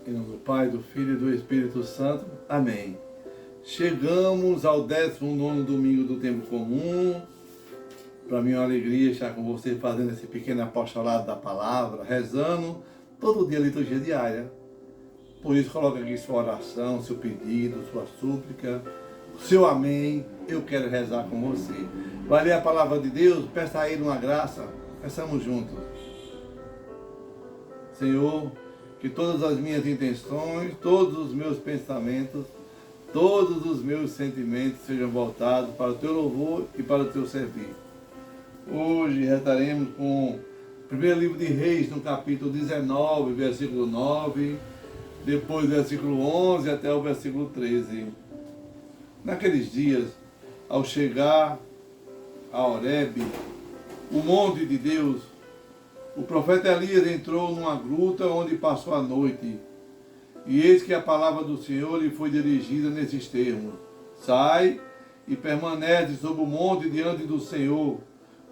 Em nome do Pai, do Filho e do Espírito Santo. Amém. Chegamos ao 19º domingo do tempo comum. Para mim é uma alegria estar com você fazendo esse pequeno apostolado da palavra, rezando todo dia a liturgia diária. Por isso coloque aqui sua oração, seu pedido, sua súplica, seu amém. Eu quero rezar com você. Vai ler a palavra de Deus, peça a Ele uma graça. Peçamos juntos. Senhor, que todas as minhas intenções, todos os meus pensamentos, todos os meus sentimentos sejam voltados para o Teu louvor e para o Teu servir. Hoje rezaremos com o primeiro livro de Reis, no capítulo 19, versículo 9, depois versículo 11 até o versículo 13. Naqueles dias, ao chegar a Horebe, o monte de Deus, o profeta Elias entrou numa gruta onde passou a noite. E eis que a palavra do Senhor lhe foi dirigida nesses termos: sai e permanece sobre o monte diante do Senhor,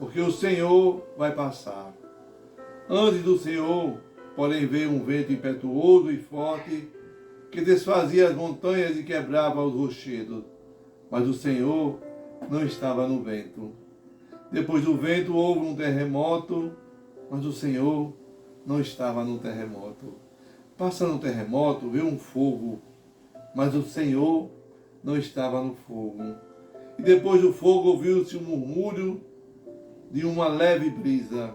porque o Senhor vai passar. Antes do Senhor, porém, veio um vento impetuoso e forte, que desfazia as montanhas e quebrava os rochedos. Mas o Senhor não estava no vento. Depois do vento houve um terremoto, mas o Senhor não estava no terremoto. Passando o terremoto, veio um fogo, mas o Senhor não estava no fogo. E depois do fogo ouviu-se um murmúrio de uma leve brisa.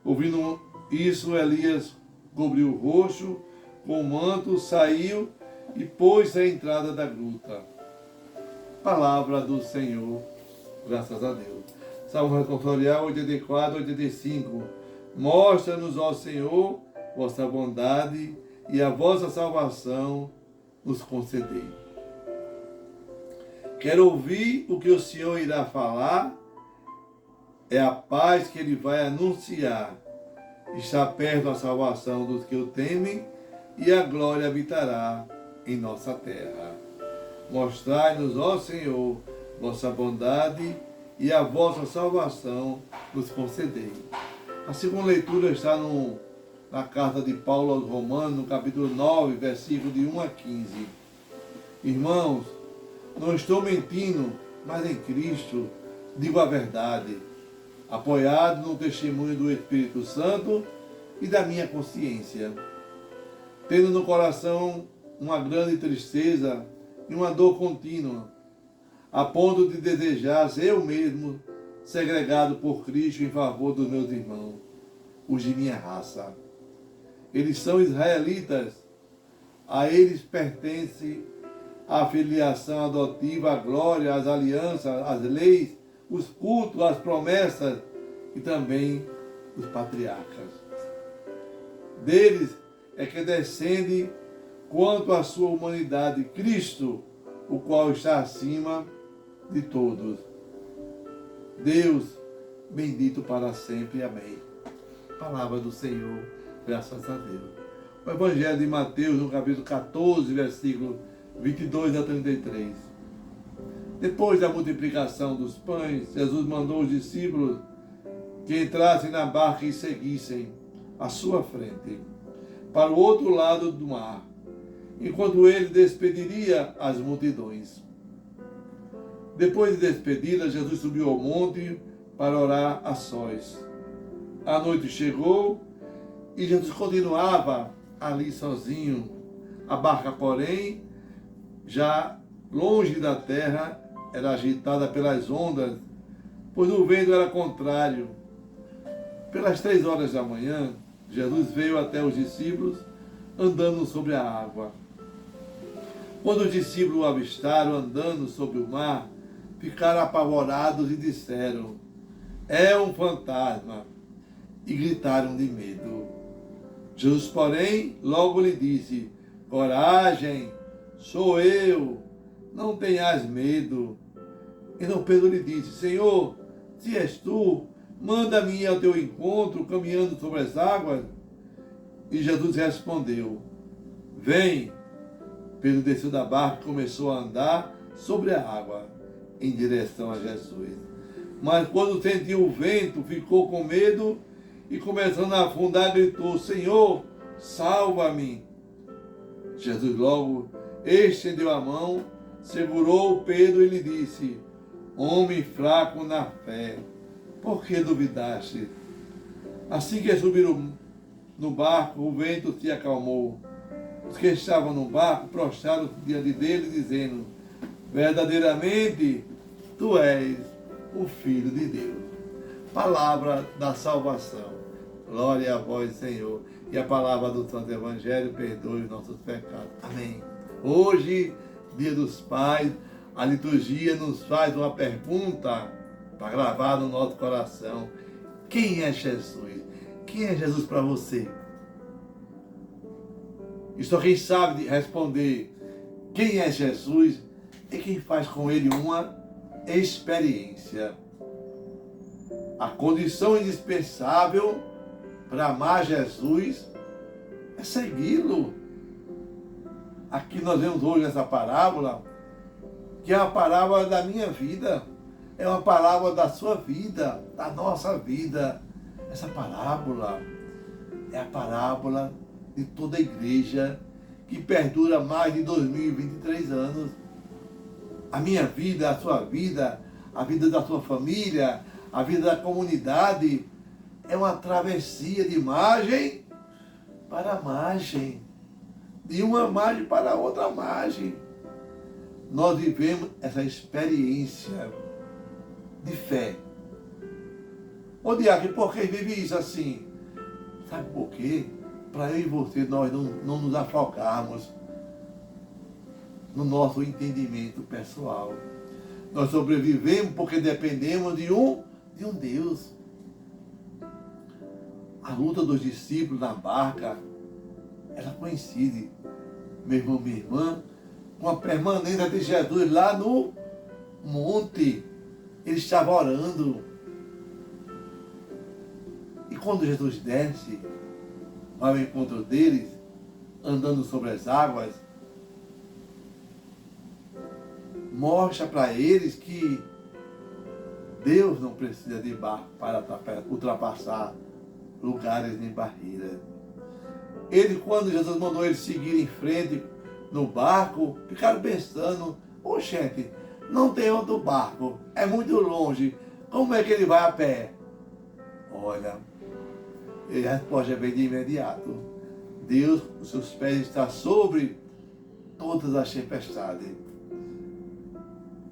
Ouvindo isso, Elias cobriu o rosto com o manto, saiu e pôs-se à entrada da gruta. Palavra do Senhor, graças a Deus. Salmo responsorial 84, 85. Mostra-nos, ó Senhor, vossa bondade e a vossa salvação nos concedei. Quero ouvir o que o Senhor irá falar. É a paz que Ele vai anunciar. Está perto a salvação dos que o temem e a glória habitará em nossa terra. Mostrai-nos, ó Senhor, vossa bondade e a vossa salvação nos concedei. A segunda leitura está na carta de Paulo aos Romanos, no capítulo 9, versículo de 1 a 15. Irmãos, não estou mentindo, mas em Cristo digo a verdade, apoiado no testemunho do Espírito Santo e da minha consciência, tendo no coração uma grande tristeza e uma dor contínua, a ponto de desejar eu mesmo segregado por Cristo em favor dos meus irmãos, os de minha raça. Eles são israelitas, a eles pertence a filiação adotiva, a glória, as alianças, as leis, os cultos, as promessas e também os patriarcas. Deles é que descende, quanto à sua humanidade, Cristo, o qual está acima de todos. Deus, bendito para sempre. Amém. Palavra do Senhor, graças a Deus. O Evangelho de Mateus, no capítulo 14, versículo 22 a 33. Depois da multiplicação dos pães, Jesus mandou os discípulos que entrassem na barca e seguissem à sua frente, para o outro lado do mar, enquanto ele despediria as multidões. Depois de despedida, Jesus subiu ao monte para orar a sós. A noite chegou e Jesus continuava ali sozinho. A barca, porém, já longe da terra, era agitada pelas ondas, pois o vento era contrário. Pelas 3 horas da manhã, Jesus veio até os discípulos andando sobre a água. Quando os discípulos o avistaram andando sobre o mar, ficaram apavorados e disseram: é um fantasma, e gritaram de medo. Jesus, porém, logo lhe disse: coragem, sou eu, não tenhas medo. Então Pedro lhe disse: Senhor, se és tu, manda-me ir ao teu encontro, caminhando sobre as águas. E Jesus respondeu: vem. Pedro desceu da barca e começou a andar sobre a água em direção a Jesus. Mas quando sentiu o vento, ficou com medo e, começando a afundar, gritou: Senhor, salva-me. Jesus logo estendeu a mão, segurou Pedro e lhe disse: homem fraco na fé, por que duvidaste? Assim que subiram no barco, o vento se acalmou. Os que estavam no barco prostraram-se diante dele, dizendo: verdadeiramente, tu és o Filho de Deus. Palavra da salvação. Glória a vós, Senhor. E a palavra do Santo Evangelho perdoe os nossos pecados. Amém. Hoje, Dia dos Pais, a liturgia nos faz uma pergunta para gravar no nosso coração. Quem é Jesus? Quem é Jesus para você? E só quem sabe responder quem é Jesus é quem faz com ele uma experiência. A condição indispensável para amar Jesus é segui-lo. Aqui nós vemos hoje nessa parábola, que é uma parábola da minha vida, é uma parábola da sua vida, da nossa vida. Essa parábola é a parábola de toda a igreja que perdura mais de 2023 anos. A minha vida, a sua vida, a vida da sua família, a vida da comunidade é uma travessia de margem para margem, de uma margem para outra margem. Nós vivemos essa experiência de fé. Ô Diácono, por que vive isso assim? Sabe por quê? Para eu e você, nós não nos afogarmos no nosso entendimento pessoal. Nós sobrevivemos porque dependemos de um Deus. A luta dos discípulos na barca, ela coincide, meu irmão, minha irmã, com a permanência de Jesus lá no monte. Ele estava orando. E quando Jesus desce ao encontro deles, andando sobre as águas, mostra para eles que Deus não precisa de barco para ultrapassar lugares nem barreiras. Eles, quando Jesus mandou eles seguir em frente no barco, ficaram pensando: ô gente, não tem outro barco, é muito longe, como é que ele vai a pé? Olha, a resposta vem de imediato. Deus, os seus pés estão sobre todas as tempestades.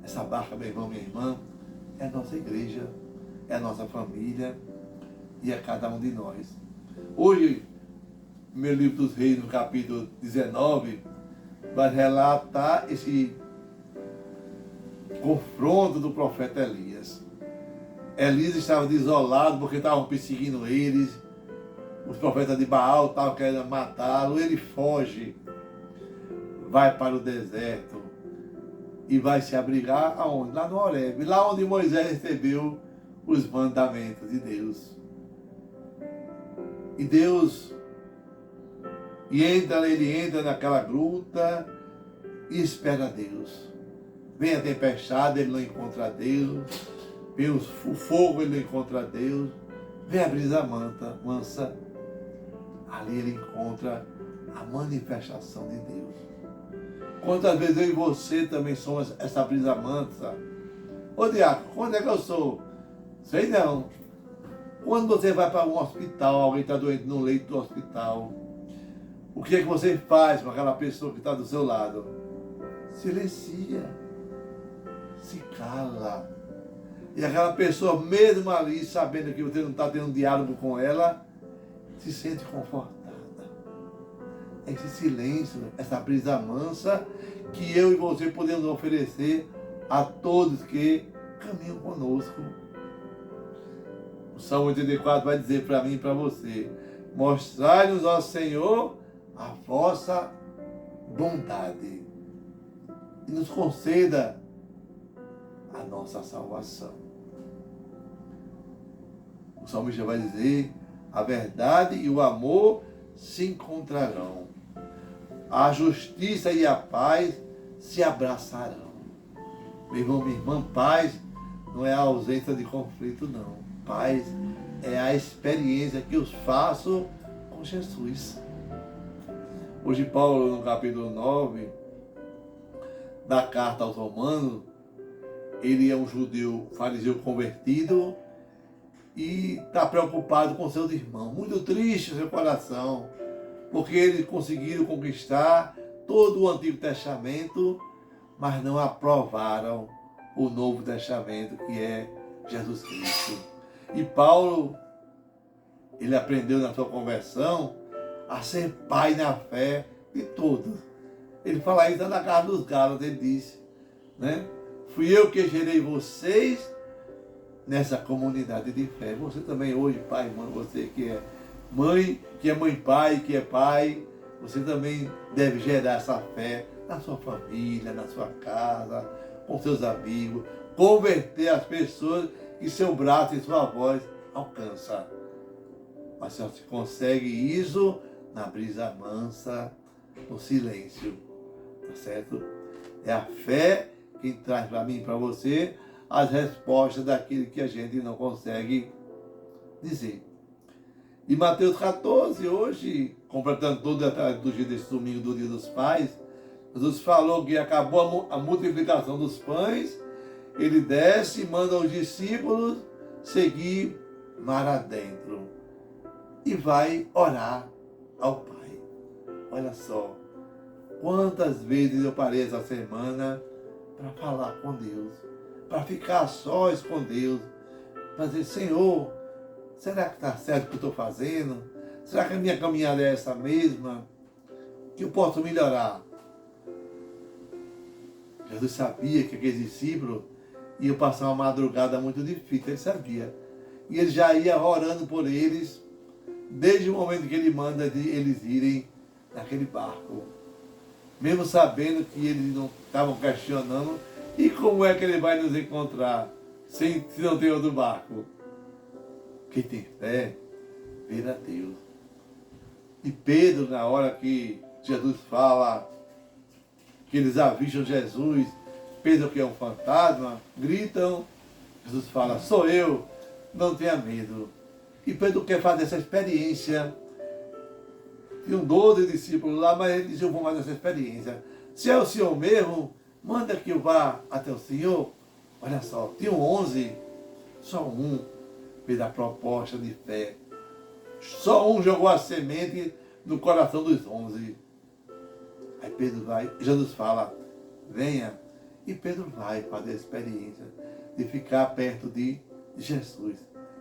Essa barca, meu irmão, minha irmã, é a nossa igreja, é a nossa família e é cada um de nós. Hoje, meu livro dos Reis, no capítulo 19, vai relatar esse confronto do profeta Elias. Elias estava desolado porque estavam perseguindo eles. Os profetas de Baal estavam querendo matá-lo. Ele foge, vai para o deserto e vai se abrigar aonde? Lá no Horebe, lá onde Moisés recebeu os mandamentos de Deus. E Deus, ele entra naquela gruta e espera Deus. Vem a tempestade, ele não encontra Deus. Vem o fogo, ele não encontra Deus. Vem a brisa mansa. Ali ele encontra a manifestação de Deus. Quantas vezes eu e você também somos essa brisa mansa? Ô Diácono, quando é que eu sou? Sei não. Quando você vai para um hospital, alguém está doente no leito do hospital, o que é que você faz com aquela pessoa que está do seu lado? Silencia. Se cala. E aquela pessoa, mesmo ali, sabendo que você não está tendo um diálogo com ela, se sente confortada. Esse silêncio, essa brisa mansa que eu e você podemos oferecer a todos que caminham conosco. O Salmo 84 vai dizer para mim e para você: mostrai-nos, ó Senhor, a vossa bondade e nos conceda a nossa salvação. O salmista vai dizer: a verdade e o amor se encontrarão, a justiça e a paz se abraçarão. Meu irmão, minha irmã, paz não é a ausência de conflito, não. Paz é a experiência que eu faço com Jesus. Hoje Paulo, no capítulo 9 da carta aos Romanos, ele é um judeu fariseu convertido e está preocupado com seus irmãos. Muito triste o seu coração, porque eles conseguiram conquistar todo o Antigo Testamento, mas não aprovaram o Novo Testamento, que é Jesus Cristo. E Paulo, ele aprendeu na sua conversão a ser pai na fé de todos. Ele fala isso na carta dos Gálatas, ele disse, né? Fui eu que gerei vocês nessa comunidade de fé. Você também hoje, pai, mãe, você que é mãe, pai, que é pai, você também deve gerar essa fé na sua família, na sua casa, com seus amigos, converter as pessoas que seu braço e sua voz alcançam. Mas só se consegue isso na brisa mansa, no silêncio, tá certo? É a fé que traz para mim e para você as respostas daquilo que a gente não consegue dizer. E Mateus 14, hoje, completando toda a liturgia desse domingo do Dia dos Pais, Jesus falou que acabou a multiplicação dos pães, ele desce e manda os discípulos seguir mar adentro e vai orar ao Pai. Olha só, quantas vezes eu parei essa semana para falar com Deus, para ficar sós com Deus, para dizer, Senhor, será que está certo o que eu estou fazendo? Será que a minha caminhada é essa mesma? Que eu posso melhorar? Jesus sabia que aqueles discípulos iam passar uma madrugada muito difícil, ele sabia. E ele já ia orando por eles, desde o momento que ele manda eles irem naquele barco. Mesmo sabendo que eles não estavam questionando, e como é que ele vai nos encontrar se não tem outro barco? Quem tem fé, vê a Deus. E Pedro, na hora que Jesus fala que eles avistam Jesus, Pedro que é um fantasma, gritam, Jesus fala, sou eu, não tenha medo. E Pedro quer fazer essa experiência. Tinham 12 discípulos lá, mas ele disse, eu vou fazer essa experiência. Se é o Senhor mesmo, manda que eu vá até o Senhor. Olha só, tinham 11, só um fez a proposta de fé. Só um jogou a semente no coração dos 11. Aí Pedro vai, Jesus fala, venha. E Pedro vai fazer a experiência de ficar perto de Jesus.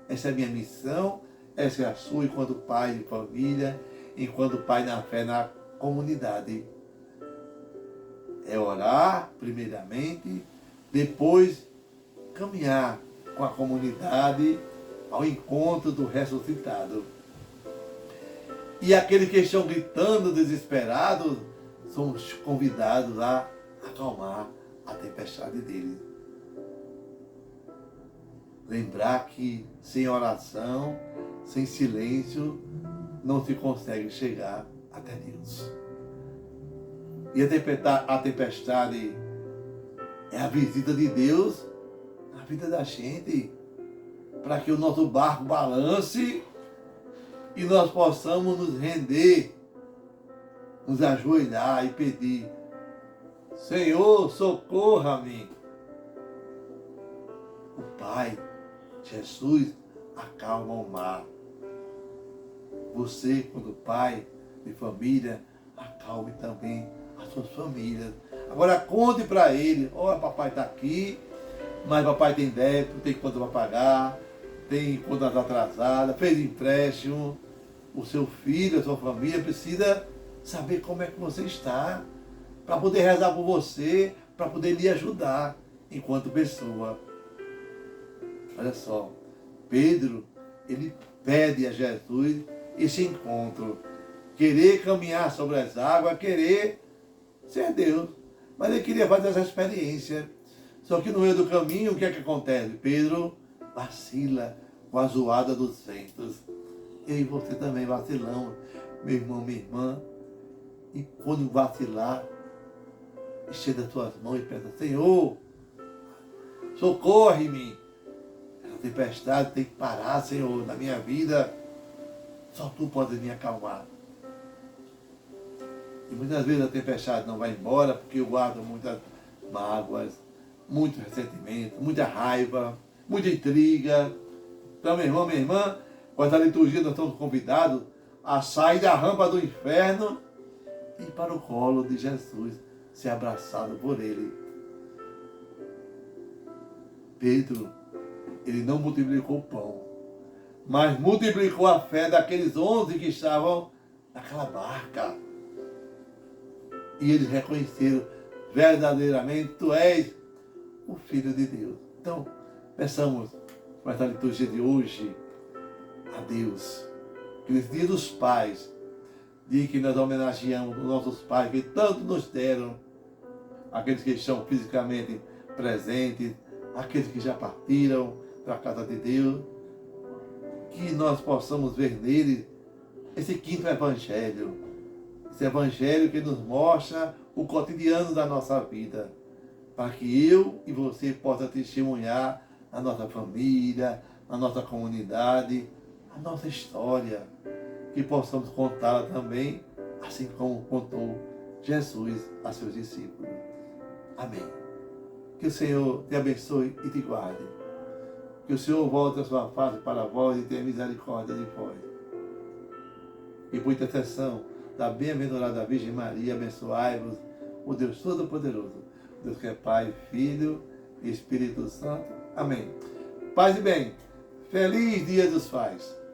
Essa é a minha missão, essa é a sua enquanto pai de família, enquanto pai na fé na comunidade. É orar, primeiramente, depois caminhar com a comunidade ao encontro do ressuscitado. E aqueles que estão gritando, desesperados, são convidados a acalmar a tempestade deles. Lembrar que sem oração, sem silêncio, não se consegue chegar até Deus. E a tempestade é a visita de Deus na vida da gente, para que o nosso barco balance e nós possamos nos render, nos ajoelhar e pedir, Senhor, socorra-me. O Pai, Jesus, acalma o mar. Você, quando pai de família, acalme também as suas famílias. Agora conte para ele, olha, papai está aqui, mas papai tem débito, tem conta para pagar, tem contas atrasadas, fez empréstimo. O seu filho, a sua família precisa saber como é que você está, para poder rezar por você, para poder lhe ajudar enquanto pessoa. Olha só, Pedro, ele pede a Jesus esse encontro, querer caminhar sobre as águas, querer ser Deus, mas ele queria fazer essa experiência. Só que no meio do caminho, o que é que acontece? Pedro vacila com a zoada dos ventos. E aí você também vacilão, meu irmão, minha irmã. E quando vacilar, estenda as suas mãos e pensa, Senhor, socorre-me. Essa tempestade tem que parar, Senhor, na minha vida. Só Tu pode me acalmar. E muitas vezes a tempestade não vai embora porque eu guardo muitas mágoas, muito ressentimento, muita raiva, muita intriga. Então, meu irmão, minha irmã, com essa liturgia nós estamos convidados a sair da rampa do inferno e ir para o colo de Jesus, ser abraçado por Ele. Pedro, ele não multiplicou o pão, mas multiplicou a fé daqueles 11 que estavam naquela barca. E eles reconheceram verdadeiramente, tu és o Filho de Deus. Então, peçamos com essa liturgia de hoje a Deus, que nesse dia dos pais, dia que nós homenageamos os nossos pais que tanto nos deram, aqueles que estão fisicamente presentes, aqueles que já partiram para a casa de Deus, que nós possamos ver nele esse quinto evangelho, esse evangelho que nos mostra o cotidiano da nossa vida, para que eu e você possa testemunhar a nossa família, a nossa comunidade, a nossa história, que possamos contá-la também, assim como contou Jesus a seus discípulos. Amém. Que o Senhor te abençoe e te guarde. Que o Senhor volte a sua face para vós e tenha misericórdia de vós. E por intercessão da bem-aventurada Virgem Maria, abençoai-vos o Deus Todo-Poderoso, Deus que é Pai, Filho e Espírito Santo. Amém. Paz e bem. Feliz Dia dos Pais.